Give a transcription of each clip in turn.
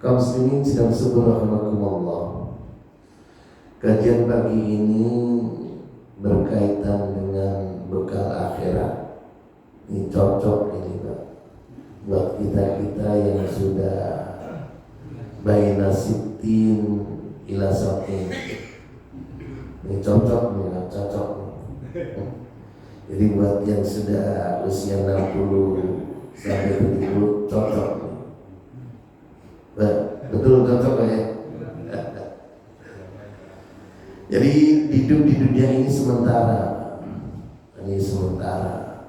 Kaum muslimin sedang subhanallahi. Kajian pagi ini berkaitan dengan bekal akhirat. Ini cocok ini Pak, buat kita-kita yang sudah baina sittin ila satin. Ini cocok nih, cocok. Jadi buat yang sudah usia 60 sampai 70 cocok. Betul cocok ya. Jadi hidup di dunia ini sementara. Ini sementara.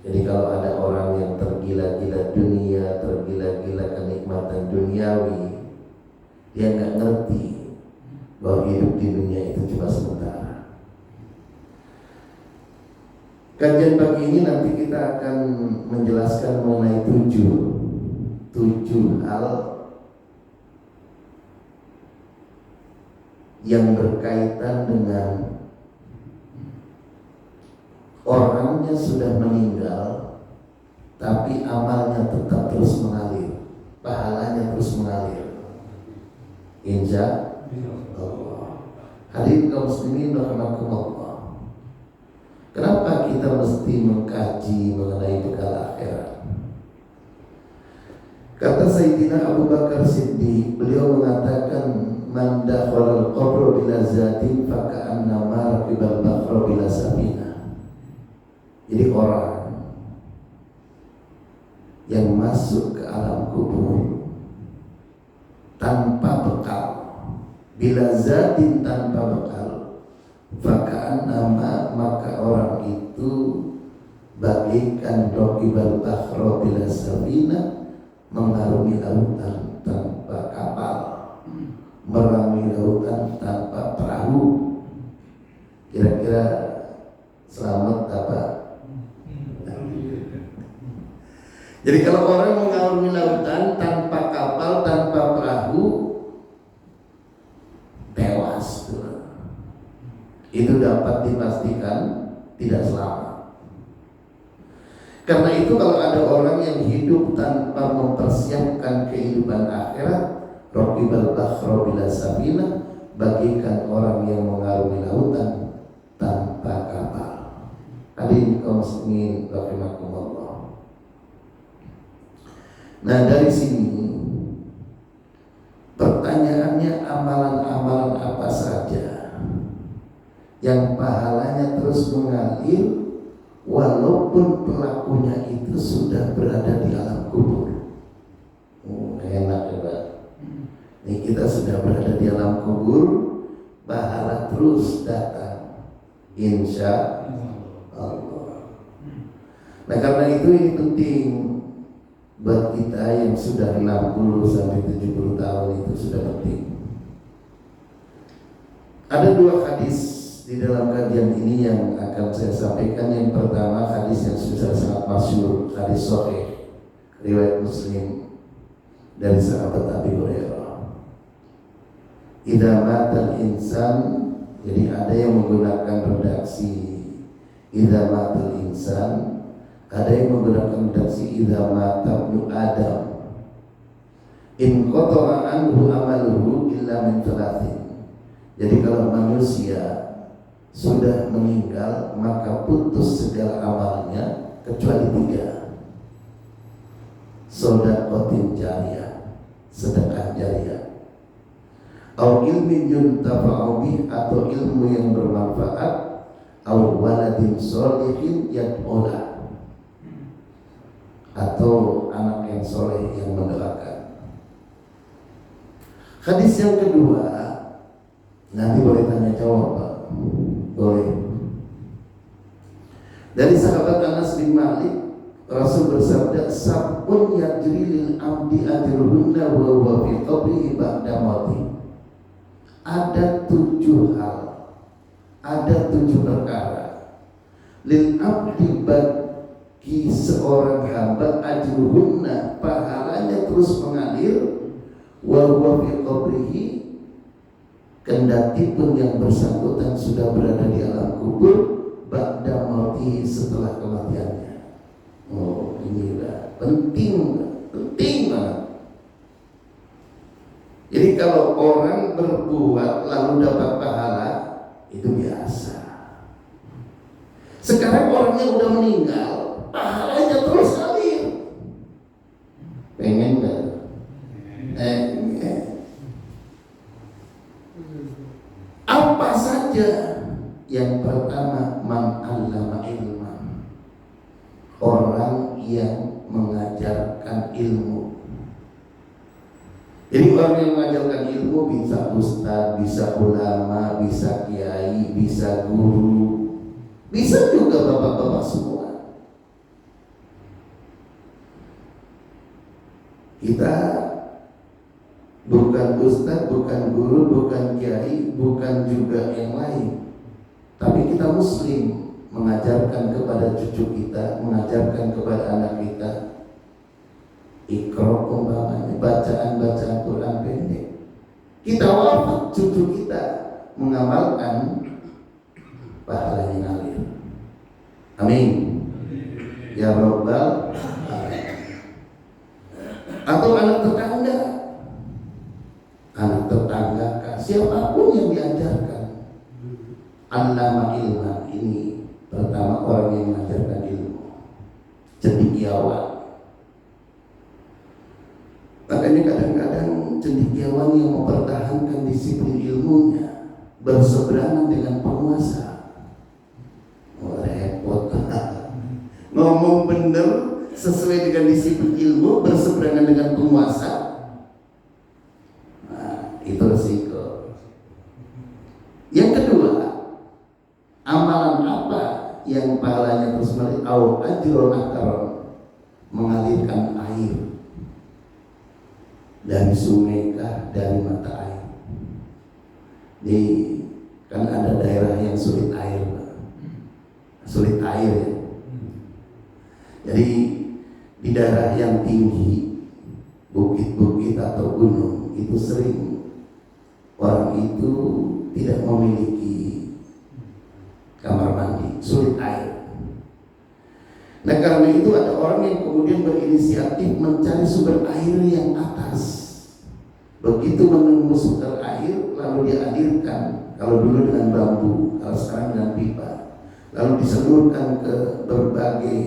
Jadi kalau ada orang yang tergila-gila dunia, tergila-gila kenikmatan duniawi, dia nggak ngerti bahwa hidup di dunia itu cuma sementara. Kajian pagi ini nanti kita akan menjelaskan mengenai tujuh hal yang berkaitan dengan orangnya sudah meninggal tapi amalnya tetap terus mengalir, pahalanya terus mengalir. Insya Allah. Hadirin kaum muslimin rahimakumullah. Kenapa kita mesti mengkaji mengenai bekal akhirat? Kata Sayyidina Abu Bakar Siddiq, beliau mengatakan, man dakhala al-qabra bila zatin fa ka'annama raqibal bahra bila safina. Jadi orang yang masuk ke alam kubur tanpa bekal, bila zatin tanpa bekal, fa ka'annama, maka orang itu bagaikan raqibal bahra bila safina, mengarungi lautan tanpa kapal, merangi lautan tanpa perahu. Kira-kira selamat apa? Jadi kalau orang mengarungi lautan tanpa kapal, tanpa perahu, tewas. Itu dapat dipastikan tidak selamat. Karena itu kalau ada orang yang hidup tanpa mempersiapkan kehidupan akhirat, raqibal bahra bila safina, bagikan orang yang mengarungi lautan tanpa kapal. Hadirin kaum muslimin rahimakumullah. Nah, dari sini pertanyaannya, amalan-amalan apa saja yang pahalanya terus mengalir walaupun pelakunya itu sudah berada di alam kubur? Enak ya Pak. Ini kita sudah berada di alam kubur, pahala terus datang, insya Allah. Nah karena itu ini penting buat kita yang sudah 60 sampai 70 tahun, itu sudah penting. Ada dua hadis di dalam kajian ini yang akan saya sampaikan. Yang pertama hadis yang sudah sangat masyhur, hadis sahih riwayat Muslim dari sahabat Abi Hurairah. Idza matal insan, jadi ada yang menggunakan redaksi idza matal insan, ada yang menggunakan redaksi idza mata ibnu Adam, in qata'a anhu amaluhu illa min thalathin. Jadi kalau manusia sudah meninggal maka putus segala amalnya kecuali 3. Shadaqatin jariyah, sedekah jariyah, au ilmin yuntafa'u bih, atau ilmu yang bermanfaat, au waladin sholihin yad'ulah, atau anak yang soleh yang mendoakan. Hadis yang kedua, nanti boleh tanya jawab Pak. Boleh. Dari sahabat Anas bin Malik, Rasul bersabda, sabun yajri lil abdi ajruhunna wa huwa fi qabrihi ba'da mauti. Ada 7 hal, ada 7 perkara lil abdi, bagi seorang hamba, ajruhunna, pahalanya terus mengalir, wa huwa fi qabrihi, kendati pun yang bersangkutan sudah berada di alam kubur, ba'da mauti, setelah kematiannya. Oh, inilah penting banget. Jadi kalau orang berbuat lalu dapat pahala, itu biasa. Sekarang orangnya udah meninggal, pahalanya terus ngalir. Pengen gak? Apa saja? Yang pertama, man 'allama ilman, orang yang mengajarkan ilmu. Jadi orang yang mengajarkan ilmu bisa ustaz, bisa ulama, bisa kiai, bisa guru, bisa juga bapak-bapak semua. Kita bukan ustaz, bukan guru, bukan kiai, bukan juga yang lain, tapi kita muslim, mengajarkan kepada cucu kita, mengajarkan kepada anak kita Iqra umpamanya, bacaan-bacaan Quran pendek. Kita wafat, cucu kita mengamalkan, pahalanya ngalir. Amin. Ya Rabbal Alamin. Atau anak tetangga, siapapun yang diajarkan, 'allama ilman, ini pertama orang yang mengajarkan ilmu, cendekiawan. Makanya kadang-kadang cendekiawan yang mempertahankan disiplin ilmunya berseberangan dengan penguasa. Repot. Ngomong bener sesuai dengan disiplin ilmu, berseberangan dengan penguasa. Nah, itu resiko. Yang kedua, amalan apa yang pahalanya terus mengalir? Au ajrun akron, mengalirkan air dari sungai kah, dari mata air. Di kan ada daerah yang sulit air, sulit air ya. Jadi di daerah yang tinggi, bukit-bukit atau gunung, itu sering orang itu tidak memiliki kamar mandi, sulit air. Nah karena itu ada orang yang kemudian berinisiatif mencari sumber air yang atas. Begitu menemu sumber air, lalu dialirkan, kalau dulu dengan bambu, kalau sekarang dengan pipa, lalu disalurkan ke berbagai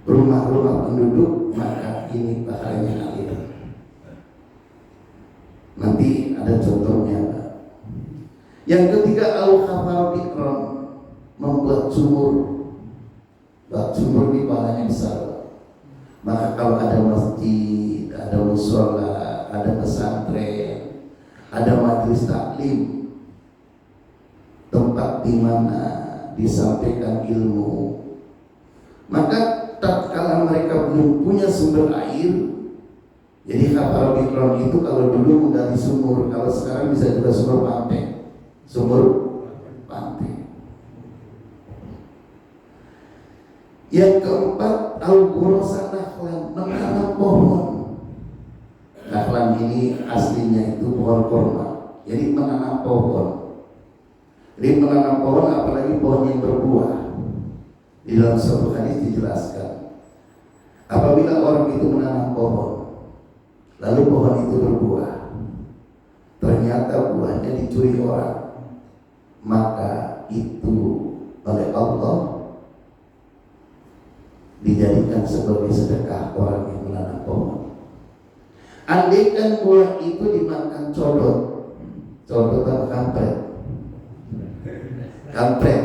rumah-rumah penduduk, maka ini pahalanya ngalir. Nanti ada contohnya, Pak. Yang ketiga, al-khafar bikron, membuat sumur. Buat sumur ini pahalanya besar. Maka kalau ada masjid, ada mushola, ada pesantren, ada majelis taklim, tempat di mana disampaikan ilmu, maka tatkala mereka belum punya sumber air, jadi khafar bikron itu kalau dulu menggali sumur, kalau sekarang bisa juga sumur pantai, sumur pantai. Yang keempat, al-ghurasa nakhlan, menanam pohon. Nakhlan ini aslinya itu pohon kurma. Jadi menanam pohon. Jadi menanam pohon, apalagi pohon yang berbuah. Di dalam suatu hadis dijelaskan, apabila orang itu menanam pohon, lalu pohon itu berbuah, ternyata buahnya dicuri orang, maka itu oleh Allah dijadikan sebagai sedekah orang yang menanam pohon. Andaikan buah itu dimakan codot atau kampret,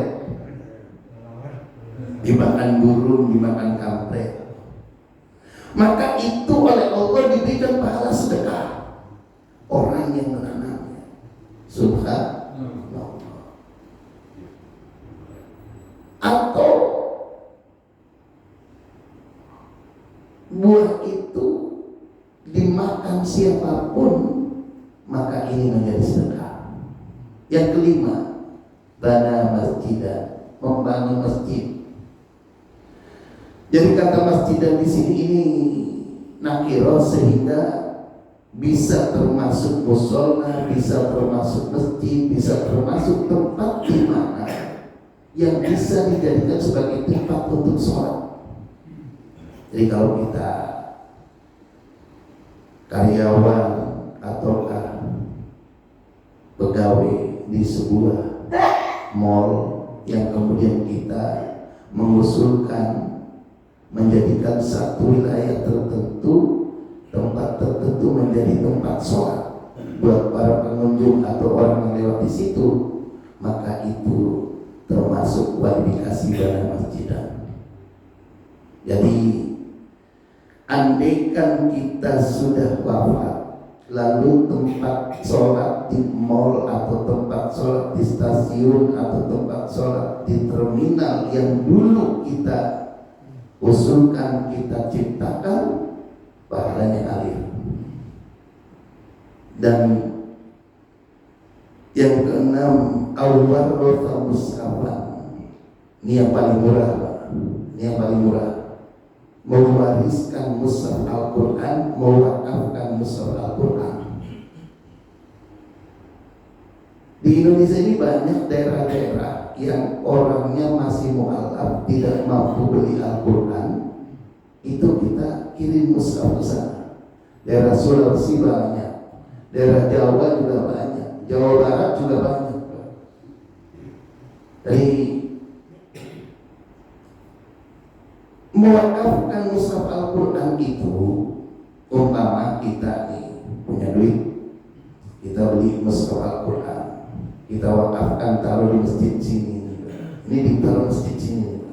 dimakan burung, dimakan kampret, maka itu oleh Allah diberikan pahala sedekah orang yang menanamnya. Subhanallah. Atau buah itu dimakan siapapun, maka ini menjadi sedekah. Yang kelima, bana masjidah, membangun masjid. Jadi kata masjidah di sini ini nakiro, sehingga bisa termasuk mushola, bisa termasuk masjid, bisa termasuk tempat di mana yang bisa dijadikan sebagai tempat untuk sholat. Jadi kalau kita karyawan ataukah pegawai di sebuah mall yang kemudian kita mengusulkan menjadikan satu wilayah tertentu, tempat tertentu menjadi tempat sholat buat para pengunjung atau orang yang lewat di situ, maka itu termasuk kualifikasi dana masjidah. Jadi andaikan kita sudah wafat, lalu tempat sholat di mall atau tempat sholat di stasiun atau tempat sholat di terminal yang dulu kita usulkan, kita ciptakan, pahalanya alir. Dan yang keenam, awal rota mushafan. Ini yang paling murah, Pak. Ini yang paling murah. Mewariskan mushaf Al-Quran, mewakafkan mushaf Al-Quran. Di Indonesia ini banyak daerah-daerah yang orangnya masih mu'alaf, tidak mampu beli Al-Quran. Itu kita kirim mushaf ke sana. Daerah Sulawesi banyak, daerah Jawa juga banyak, Jawa Barat juga banyak. Jadi mewakafkan mushaf Al-Quran itu, umpama kita nih punya duit, kita beli mushaf Al-Quran, kita wakafkan, taruh di masjid sini, ini ditaruh masjid sini.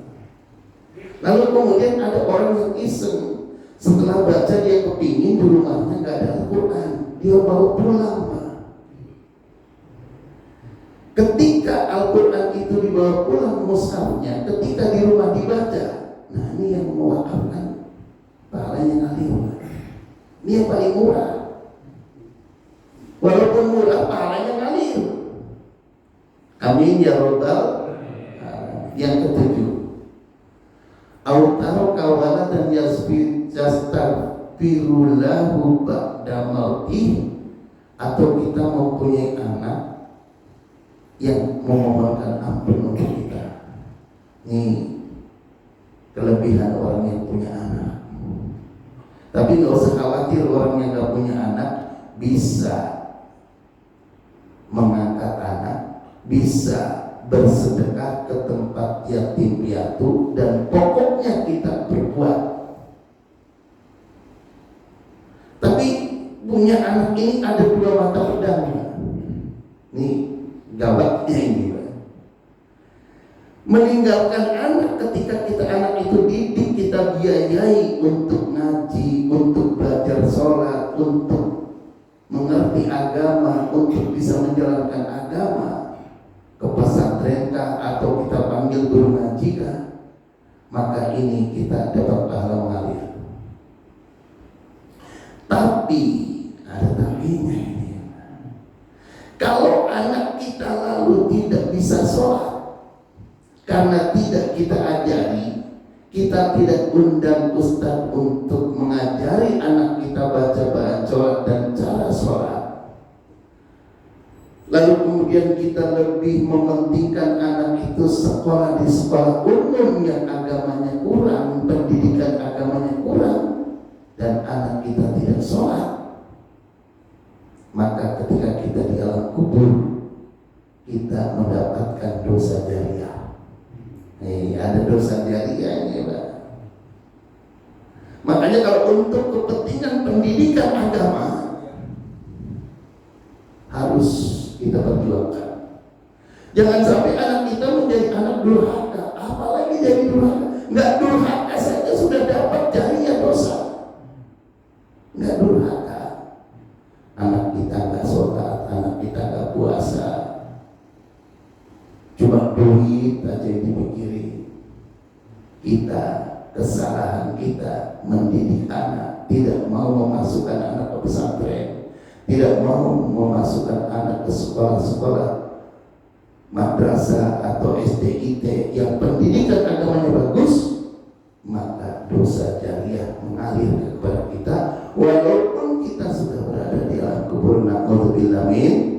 Lalu kemudian ada orang yang iseng, setelah baca dia kepingin, di rumahnya nggak ada Al-Quran, dia bawa pulang, Pak. Ketika Al-Quran itu dibawa pulang mushafnya, ketika di rumah dibaca, nah ini yang mewakafkan, pahalanya ngalir. Ini yang paling murah. Walaupun murah, pahalanya ngalir. Amin ya rabbal. Yang ketujuh, autaro kawala dan yastaghfirulahu ba'da mautih, atau kita mempunyai anak yang memohonkan ampun untuk kita. Ini kelebihan orang yang punya anak. Tapi nggak usah khawatir, orang yang nggak punya anak bisa mengangkat anak, bisa bersedekah ke tempat yatim piatu, dan pokoknya kita berbuat. Tapi punya anak ini ada dua mata pedang. Nih gawatnya ini, Pak. Meninggalkan anak ketika kita anak itu didik, kita biayai untuk ngaji, untuk belajar sholat, untuk mengerti agama, untuk bisa menjalankan agama, ke pesantren kah, atau kita panggil guru ngaji kah, maka ini kita dapat pahala mengalir. Tapi ada tapinya ini. Kalau anak kita lalu tidak bisa sholat karena tidak kita ajari, kita tidak undang ustaz untuk mengajari anak kita baca sholat dan cara sholat, lalu kemudian kita lebih mementingkan anak itu sekolah di sekolah umum yang agamanya kurang, pendidikan agamanya kurang, dan anak kita tidak sholat, maka ketika kita di alam kubur, kita mendapatkan dosa jariah. Ada dosa jariah ini, Pak. Makanya kalau untuk kepentingan pendidikan agama harus kita perjuangkan. Jangan sampai anak kita menjadi anak durhaka, apalagi jadi durhaka. Nggak durhaka saja sudah dapat jariah dosa. Nggak durhaka, anak kita nggak sholat, anak kita nggak puasa, cuma duit aja yang dipikirin. Kita, kesalahan kita mendidik anak, tidak mau memasukkan anak ke pesantren, tidak mau memasukkan anak ke sekolah-sekolah madrasah atau SDIT yang pendidikan agamanya bagus, maka dosa jariah mengalir kepada kita walaupun kita sudah berada di alam kubur. Na'udzubillah min